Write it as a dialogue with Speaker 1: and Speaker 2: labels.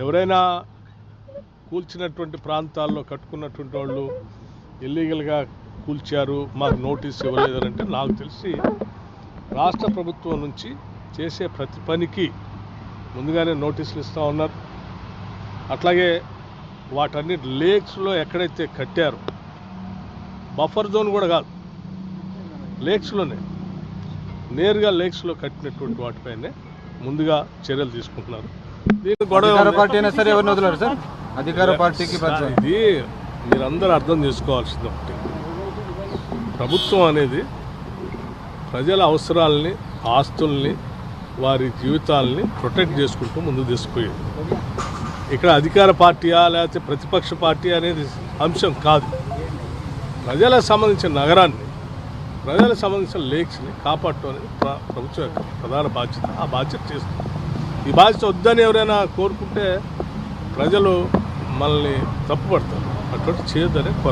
Speaker 1: ఎవరైనా కూల్చినటువంటి ప్రాంతాల్లో కట్టుకున్నటువంటి వాళ్ళు ఇల్లీగల్గా కూల్చారు, మాకు నోటీస్ ఇవ్వలేదంటే నాకు తెలిసి రాష్ట్ర ప్రభుత్వం నుంచి చేసే ప్రతి పనికి ముందుగానే నోటీసులు ఇస్తూ ఉన్నారు. అట్లాగే వాటన్నిటి లేక్స్లో ఎక్కడైతే కట్టారో బఫర్ జోన్ కూడా కాదు, లేక్స్లోనే నేరుగా లేక్స్లో కట్టినటువంటి వాటిపైనే ముందుగా చర్యలు తీసుకుంటున్నారు. దీనికి
Speaker 2: గొడవ పార్టీ అయినా సరే ఎవరిని వదలరు సార్, అధికార పార్టీకి
Speaker 1: ఇది మీరందరూ అర్థం చేసుకోవాల్సింది ఒకటి, ప్రభుత్వం అనేది ప్రజల అవసరాలని, ఆస్తుల్ని, వారి జీవితాలని ప్రొటెక్ట్ చేసుకుంటూ ముందుకు తీసుకుపోయేది. ఇక్కడ అధికార పార్టీయా లేకపోతే ప్రతిపక్ష పార్టీ అనేది అంశం కాదు. ప్రజలకు సంబంధించిన నగరాన్ని, ప్రజలకు సంబంధించిన లేక్స్ని కాపాడటం అనేది ప్రభుత్వం యొక్క ప్రధాన బాధ్యత. ఆ బాధ్యత చేస్తుంది. ఈ బాధ్యత వద్దని ఎవరైనా కోరుకుంటే ప్రజలు మనల్ని తప్పుపడతారు. అటువంటి చేయొద్దని కోరుతారు.